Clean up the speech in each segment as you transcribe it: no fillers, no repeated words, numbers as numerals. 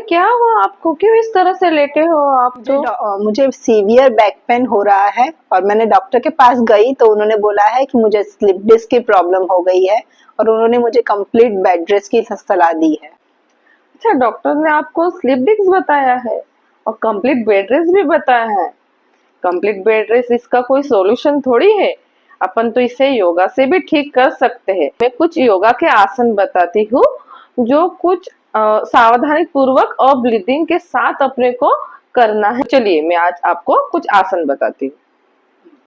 क्या हुआ आपको? क्यों इस तरह से लेटे हो आप? तो मुझे सीवियर बैक पेन हो रहा है और मैंने डॉक्टर के पास गई तो उन्होंने बोला है कि मुझे स्लिप डिस्क की प्रॉब्लम हो गई है और उन्होंने मुझे कंप्लीट बेड रेस्ट की सलाह दी है। अच्छा, डॉक्टर ने आपको स्लिप डिस्क बताया है और कंप्लीट बेड रेस्ट भी बताया है। कंप्लीट बेड रेस्ट इसका कोई सॉल्यूशन थोड़ी है। अपन तो इसे योगा से भी ठीक कर सकते हैं। मैं कुछ योगा के आसन बताती हूँ जो कुछ सावधानी पूर्वक और ब्रीदिंग के साथ अपने को करना है। चलिए मैं आज आपको कुछ आसन बताती हूँ।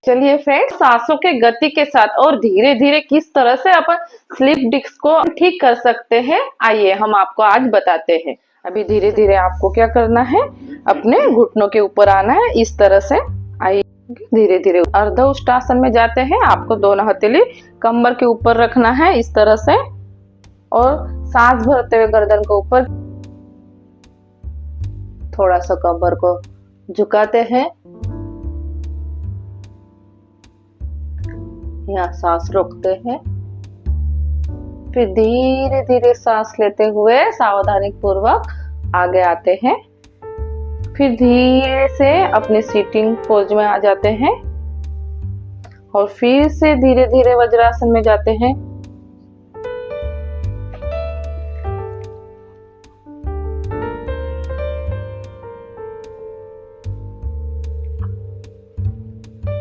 चलिए फ्रेंड्स, सांसों के गति के साथ और धीरे धीरे किस तरह से अपन स्लिप डिस्क को ठीक कर सकते हैं, आइए हम आपको आज बताते हैं। अभी धीरे धीरे आपको क्या करना है, अपने घुटनों के ऊपर आना है इस तरह से। आइए धीरे धीरे अर्ध उष्टासन में जाते हैं। आपको दोनों हथेली कमर के ऊपर रखना है इस तरह से और सांस भरते हुए गर्दन को ऊपर, थोड़ा सा कमर को झुकाते हैं। यहाँ सांस रोकते हैं, फिर धीरे धीरे सांस लेते हुए सावधानी पूर्वक आगे आते हैं। फिर धीरे से अपने सीटिंग पोज में आ जाते हैं और फिर से धीरे धीरे वज्रासन में जाते हैं।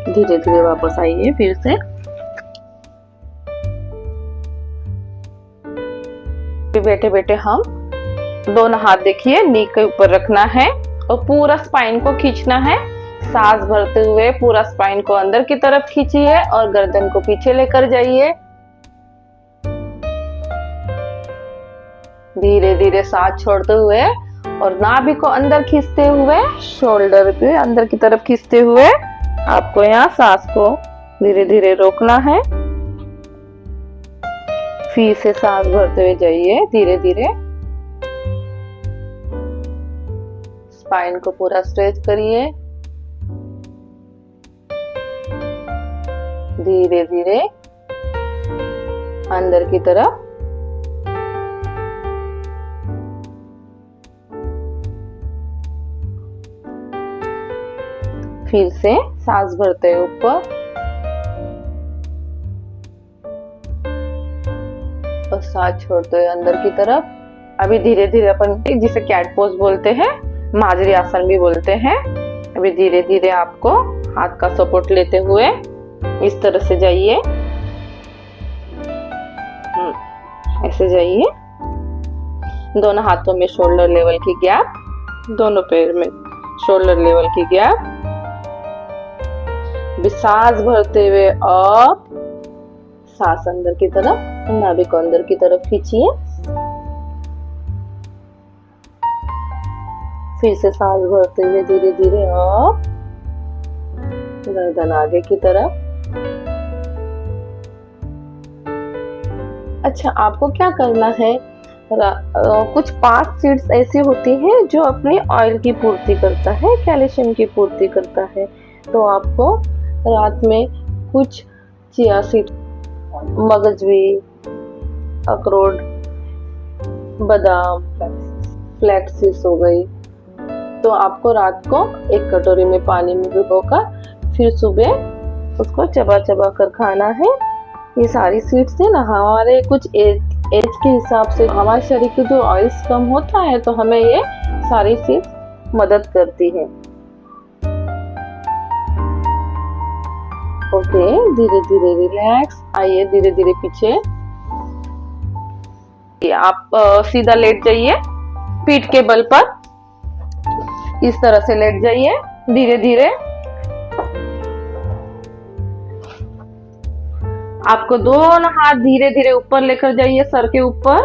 धीरे धीरे वापस आइए फिर से। बैठे बैठे हम दोनों हाथ देखिए नी के ऊपर रखना है और पूरा स्पाइन को खींचना है। सांस भरते हुए पूरा स्पाइन को अंदर की तरफ खींचिए और गर्दन को पीछे लेकर जाइए। धीरे धीरे सांस छोड़ते हुए और नाभि को अंदर खींचते हुए, शोल्डर पे अंदर की तरफ खींचते हुए आपको यहाँ सांस को धीरे धीरे रोकना है। फिर से सांस भरते हुए जाइए धीरे धीरे। स्पाइन को पूरा स्ट्रेच करिए। धीरे धीरे अंदर की तरफ। फिर से सांस भरते हुए ऊपर और सांस छोड़ते हुए अंदर की तरफ। अभी धीरे धीरे अपन जिसे कैट पोज बोलते हैं, माजरी आसन भी बोलते हैं। अभी धीरे धीरे आपको हाथ का सपोर्ट लेते हुए इस तरह से जाइए, ऐसे जाइए। दोनों हाथों में शोल्डर लेवल की गैप, दोनों पैर में शोल्डर लेवल की गैप। सांस भरते हुए अप, सांस अंदर की तरफ, नाभि को अंदर की तरफ खींचिए। फिर से सांस भरते हुए धीरे धीरे अप, गर्दन आगे की तरफ। अच्छा, आपको क्या करना है, कुछ 5 सीड्स ऐसी होती हैं जो अपनी ऑयल की पूर्ति करता है, कैल्शियम की पूर्ति करता है। तो आपको रात में कुछ चिया सीड, मगजबी, अखरोट, बादाम, फ्लैक्स सीड्स हो गई, तो आपको रात को एक कटोरी में पानी में भिगोकर फिर सुबह उसको चबा चबा कर खाना है। ये सारी सीड्स से ना हमारे कुछ एज के हिसाब से हमारे शरीर के जो ऑयल्स कम होता है तो हमें ये सारी सीड्स मदद करती है। ओके, धीरे धीरे रिलैक्स आइए, धीरे धीरे पीछे। आप सीधा लेट जाइए पीठ के बल पर, इस तरह से लेट जाइए धीरे धीरे। आपको दोनों हाथ धीरे धीरे ऊपर लेकर जाइए, सर के ऊपर।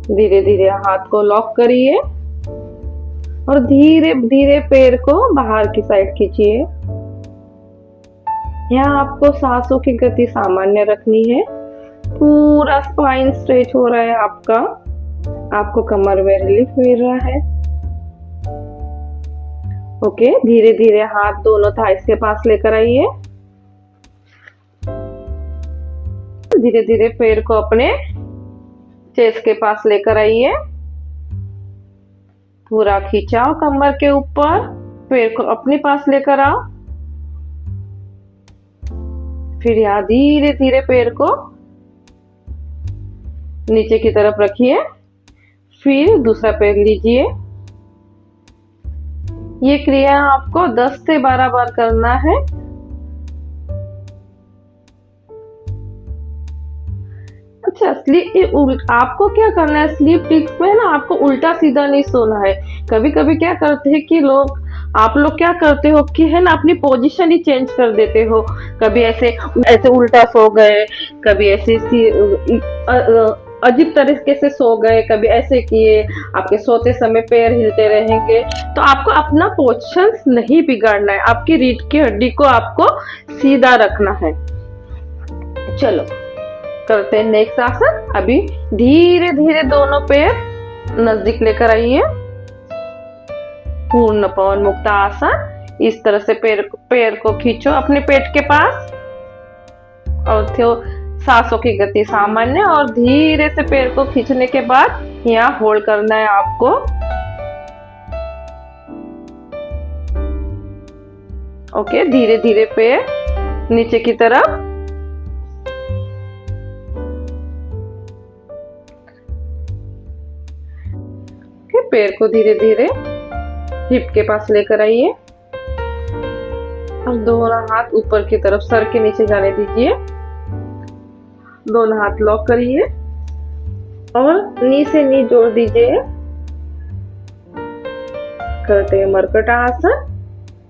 धीरे धीरे हाथ को लॉक करिए और धीरे धीरे पैर को बाहर की साइड खींचिए। यहाँ आपको सांसों की गति सामान्य रखनी है। पूरा स्पाइन स्ट्रेच हो रहा है आपका, आपको कमर में रिलीफ मिल रहा है। ओके, धीरे धीरे हाथ दोनों थाइस के पास लेकर आइए। धीरे धीरे पैर को अपने चेस्ट के पास लेकर आइए, पूरा खिंचाओ कमर के ऊपर, पैर को अपने पास लेकर आओ। फिर यहाँ धीरे धीरे पैर को नीचे की तरफ रखिए, फिर दूसरा पैर लीजिए। ये क्रिया आपको 10 से 12 बार करना है। अच्छा, आपको क्या करना है, स्लीप टिप्स में ना आपको उल्टा सीधा नहीं सोना है। कभी कभी क्या करते हैं कि आप लोग क्या करते हो कि है ना, अपनी पोजीशन ही चेंज कर देते हो। कभी ऐसे ऐसे उल्टा सो गए, कभी ऐसे अजीब तरीके से सो गए, कभी ऐसे किए, आपके सोते समय पैर हिलते रहेंगे। तो आपको अपना पोजीशन नहीं बिगाड़ना है, आपकी रीढ़ की हड्डी को आपको सीधा रखना है। चलो करते हैं नेक्स्ट आसन। अभी धीरे धीरे दोनों पैर नजदीक लेकर आइए, पूर्ण पवन मुक्त आसन। इस तरह से पैर को खींचो अपने पेट के पास, और सांसों की गति सामान्य, और धीरे से पैर को खींचने के बाद यहाँ होल्ड करना है आपको। ओके, धीरे धीरे पैर नीचे की तरफ। पैर को धीरे धीरे हिप के पास लेकर आइए, और दोनों हाथ ऊपर की तरफ सर के नीचे जाने दीजिए। दोनों हाथ लॉक करिए और नी से नी जोड़ दीजिए। करते हैं मरकट आसन।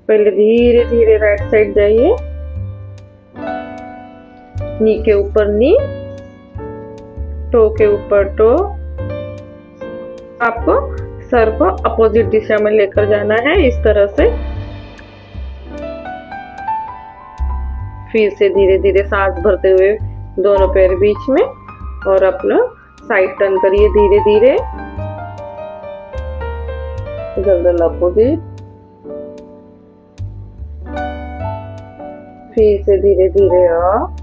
पहले धीरे धीरे राइट साइड जाइए, नी के ऊपर नी, टो के ऊपर टो। आपको सर को अपोजिट दिशा में लेकर जाना है, इस तरह से। फिर से धीरे धीरे सांस भरते हुए दोनों पैर बीच में, और अपना साइड टर्न करिए धीरे धीरे, गर्दन अपोजिट। फिर से धीरे धीरे अप,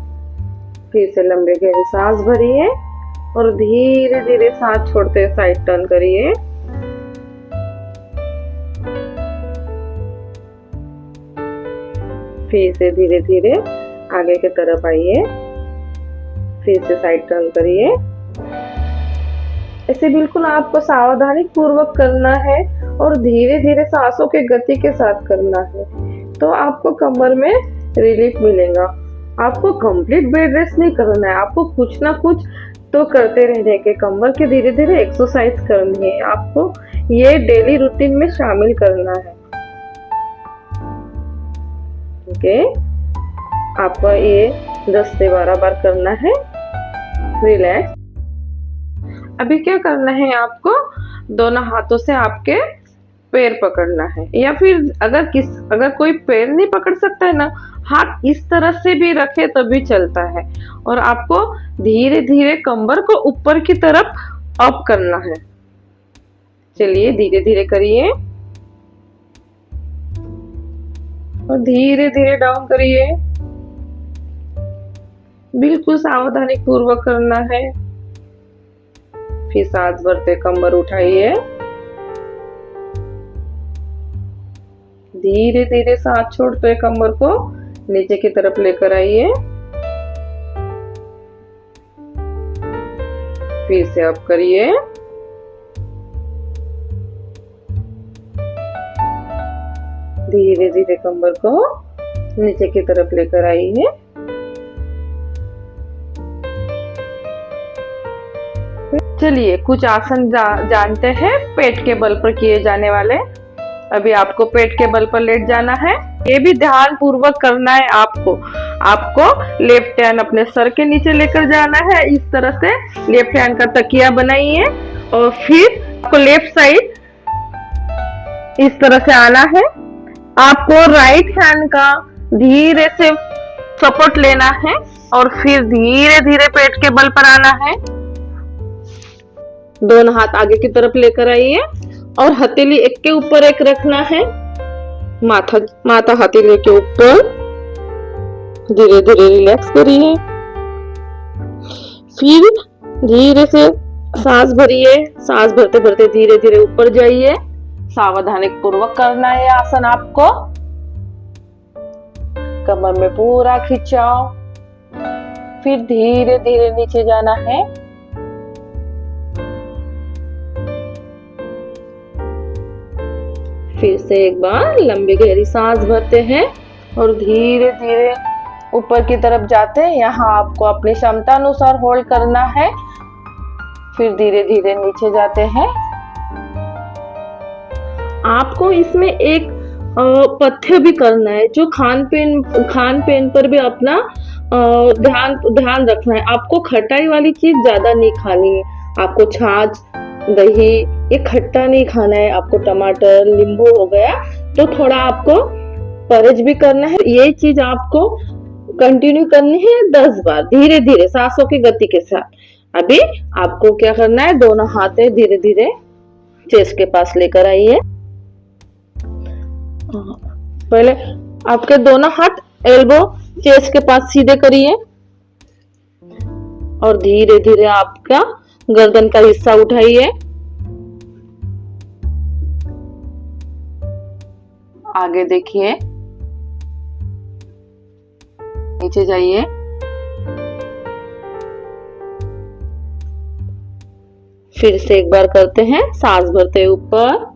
फिर से लंबे गहरी सांस भरिए, और धीरे धीरे सांस छोड़ते हुए साइड टर्न करिए। फिर से धीरे धीरे आगे की तरफ आइए, फिर से साइड टर्न करिए। ऐसे बिल्कुल आपको सावधानी पूर्वक करना है, और धीरे धीरे सांसों की गति के साथ करना है, तो आपको कमर में रिलीफ मिलेगा। आपको कंप्लीट बेड रेस्ट नहीं करना है, आपको कुछ ना कुछ तो करते रहने के, कमर के धीरे धीरे एक्सरसाइज करनी है। आपको ये डेली रूटीन में शामिल करना है। ओके, आपको ये 10 से 12 बार करना है। रिलैक्स। अभी क्या करना है, आपको दोनों हाथों से आपके पैर पकड़ना है, या फिर अगर कोई पैर नहीं पकड़ सकता है ना, हाथ इस तरह से भी रखे तो भी चलता है। और आपको धीरे धीरे कमर को ऊपर की तरफ अप करना है। चलिए धीरे धीरे करिए, और धीरे धीरे डाउन करिए। बिल्कुल सावधानी पूर्वक करना है। फिर सांस भरते कमर उठाइए, धीरे धीरे सांस छोड़ते कमर को नीचे की तरफ लेकर आइए। फिर से अप करिए, धीरे धीरे कमर को नीचे की तरफ लेकर आइए। चलिए कुछ आसन जानते हैं पेट के बल पर किए जाने वाले। अभी आपको पेट के बल पर लेट जाना है। ये भी ध्यान पूर्वक करना है आपको लेफ्ट हैंड अपने सर के नीचे लेकर जाना है। इस तरह से लेफ्ट हैंड का तकिया बनाइए, और फिर आपको लेफ्ट साइड इस तरह से आना है। आपको राइट हैंड का धीरे से सपोर्ट लेना है, और फिर धीरे धीरे पेट के बल पर आना है। दोनों हाथ आगे की तरफ लेकर आइए, और हथेली एक के ऊपर एक रखना है। माथा हथेली के ऊपर। धीरे धीरे रिलैक्स करिए। फिर धीरे से सांस भरिए, सांस भरते भरते धीरे धीरे ऊपर जाइए। सावधानी पूर्वक करना है आसन आपको। कमर में पूरा खिंचाव, फिर धीरे धीरे नीचे जाना है। फिर से एक बार लंबी गहरी सांस भरते हैं और धीरे धीरे ऊपर की तरफ जाते हैं। यहाँ आपको अपनी क्षमता अनुसार होल्ड करना है। फिर धीरे धीरे नीचे जाते हैं। आपको इसमें एक पथ्य भी करना है, जो खान पीन पर भी अपना ध्यान रखना है। आपको खटाई वाली चीज ज्यादा नहीं खानी है। आपको छाछ, दही, ये खट्टा नहीं खाना है। आपको टमाटर, नींबू हो गया तो थोड़ा आपको परहेज भी करना है। ये चीज आपको कंटिन्यू करनी है 10 बार, धीरे धीरे सांसों की गति के साथ। अभी आपको क्या करना है, दोनों हाथे धीरे धीरे चेस्ट के पास लेकर आइए। पहले आपके दोनों हाथ एल्बो चेस्ट के पास सीधे करिए और धीरे धीरे आपका गर्दन का हिस्सा उठाइए। आगे देखिए, नीचे जाइए। फिर से एक बार करते हैं, सांस भरते ऊपर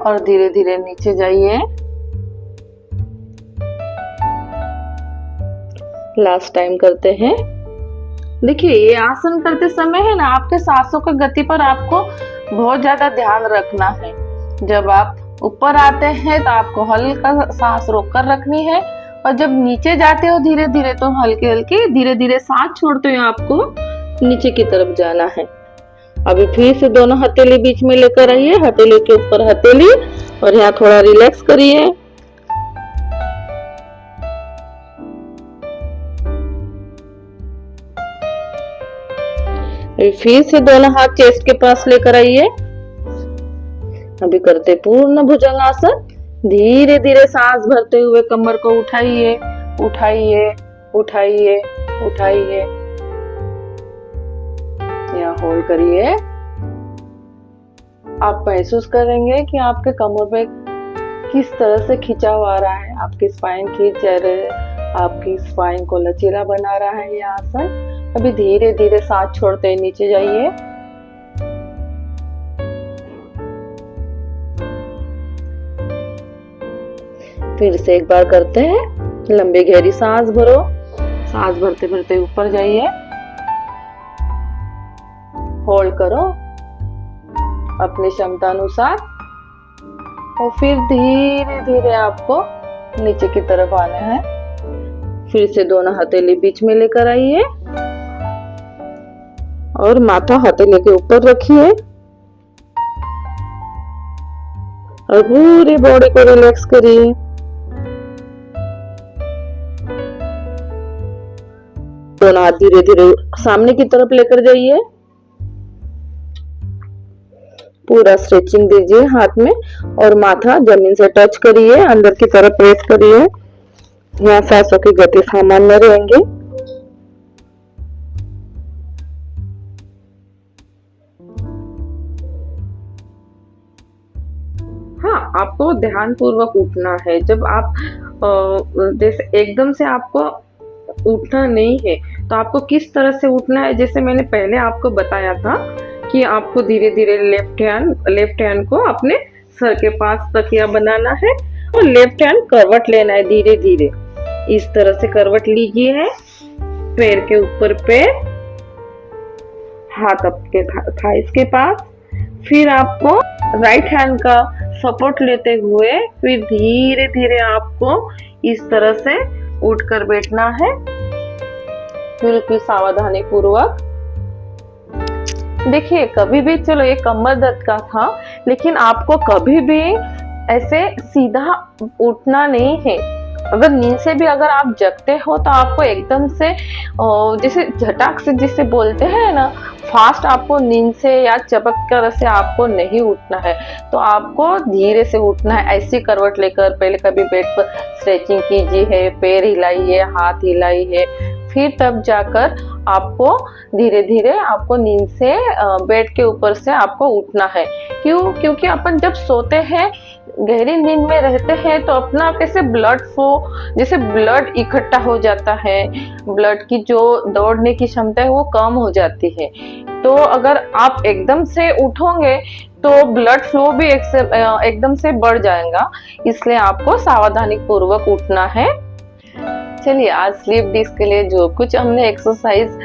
और धीरे धीरे नीचे जाइए। लास्ट टाइम करते हैं। देखिए, ये आसन करते समय है ना, आपके सांसों की गति पर आपको बहुत ज्यादा ध्यान रखना है। जब आप ऊपर आते हैं तो आपको हल्का सांस रोककर रखनी है, और जब नीचे जाते हो धीरे धीरे तो हल्के हल्के धीरे धीरे सांस छोड़ते हुए आपको नीचे की तरफ जाना है। अभी फिर से दोनों हथेली बीच में लेकर आइए, हथेली के ऊपर हथेली, और यहाँ थोड़ा रिलैक्स करिए। फिर से दोनों हाथ चेस्ट के पास लेकर आइए। अभी करते पूर्ण भुजंगासन। धीरे धीरे सांस भरते हुए कमर को उठाइए, उठाइए, उठाइए, उठाइए। यहाँ होल्ड करिए। आप महसूस करेंगे कि आपके कमर पे किस तरह से खिंचाव आ रहा है। आपकी स्पाइन खींच जा रही है, आपकी स्पाइन को लचीला बना रहा है ये आसन। अभी धीरे धीरे सांस छोड़ते नीचे जाइए। फिर से एक बार करते हैं, लंबी गहरी सांस भरो। सांस भरते भरते ऊपर जाइए, होल्ड करो अपनी क्षमता अनुसार, और फिर धीरे धीरे आपको नीचे की तरफ आना है। फिर से दोनों हथेली बीच में लेकर आइए और माथा हथेली के ऊपर रखिए और पूरी बॉडी को रिलैक्स करिए। दोनों हाथ धीरे धीरे सामने की तरफ लेकर जाइए। पूरा स्ट्रेचिंग दीजिए हाथ में, और माथा जमीन से टच करिए, अंदर की तरफ प्रेस करिए। यहाँ सांसों की गति सामान्य रहेंगे। हाँ, आपको ध्यान पूर्वक उठना है। जब आप जैसे एकदम से आपको उठना नहीं है, तो आपको किस तरह से उठना है, जैसे मैंने पहले आपको बताया था कि आपको धीरे धीरे लेफ्ट हैंड को अपने सर के पास तकिया बनाना है और लेफ्ट हैंड करवट लेना है। धीरे धीरे इस तरह से करवट लीजिए, पैर के ऊपर पैर, हाथ आपके थाइस के पास। फिर आपको राइट हैंड का सपोर्ट लेते हुए फिर धीरे धीरे आपको इस तरह से उठकर बैठना है, बिल्कुल सावधानी पूर्वक। देखिए, कभी भी, चलो ये कमर दर्द का था, लेकिन आपको कभी भी ऐसे सीधा उठना नहीं है। अगर नींद से भी अगर आप जगते हो तो आपको एकदम से जैसे झटाक से जिसे बोलते हैं ना, फास्ट आपको नींद से या चपक कर से आपको नहीं उठना है। तो आपको धीरे से उठना है, ऐसी करवट लेकर पहले कभी बेड पर स्ट्रेचिंग कीजिए, पैर हिलाइए, हाथ हिलाइए, फिर तब जाकर आपको धीरे धीरे आपको नींद से बेड के ऊपर से आपको उठना है। क्योंकि अपन जब सोते हैं, गहरी नींद में रहते हैं, तो अपना कैसे ब्लड फ्लो, जैसे ब्लड इकट्ठा हो जाता है, ब्लड की जो दौड़ने की क्षमता है वो कम हो जाती है। तो अगर आप एकदम से उठोगे तो ब्लड फ्लो भी एकदम से बढ़ जाएगा, इसलिए आपको सावधानी पूर्वक उठना है। चलिए, आज स्लीप डिस्क के लिए जो कुछ हमने एक्सरसाइज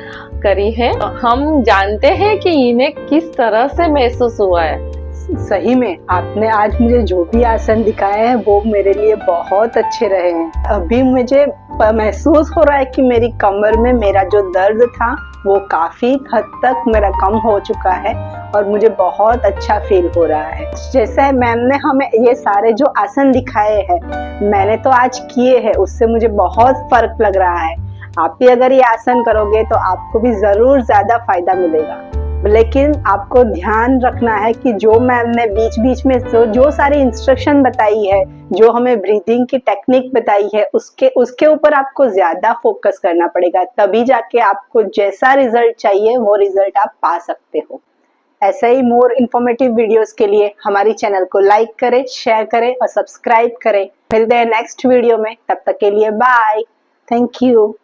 करी है, हम जानते हैं कि इन्हें किस तरह से महसूस हुआ है। सही में आपने आज मुझे जो भी आसन दिखाए हैं वो मेरे लिए बहुत अच्छे रहे हैं। अभी मुझे महसूस हो रहा है कि मेरी कमर में मेरा जो दर्द था वो काफी हद तक मेरा कम हो चुका है और मुझे बहुत अच्छा फील हो रहा है। जैसे मैम ने हमें ये सारे जो आसन दिखाए हैं, मैंने तो आज किए हैं, उससे मुझे बहुत फर्क लग रहा है। आप भी अगर ये आसन करोगे तो आपको भी जरूर ज्यादा फायदा मिलेगा। लेकिन आपको ध्यान रखना है कि जो मैम ने बीच बीच में जो सारी इंस्ट्रक्शन बताई है, जो हमें ब्रीदिंग की टेक्निक बताई है, उसके ऊपर आपको ज्यादा फोकस करना पड़ेगा, तभी जाके आपको जैसा रिजल्ट चाहिए वो रिजल्ट आप पा सकते हो। ऐसे ही मोर इन्फॉर्मेटिव वीडियोस के लिए हमारी चैनल को लाइक करें, शेयर करें और सब्सक्राइब करें। मिलते हैं नेक्स्ट वीडियो में, तब तक के लिए बाय। Thank you.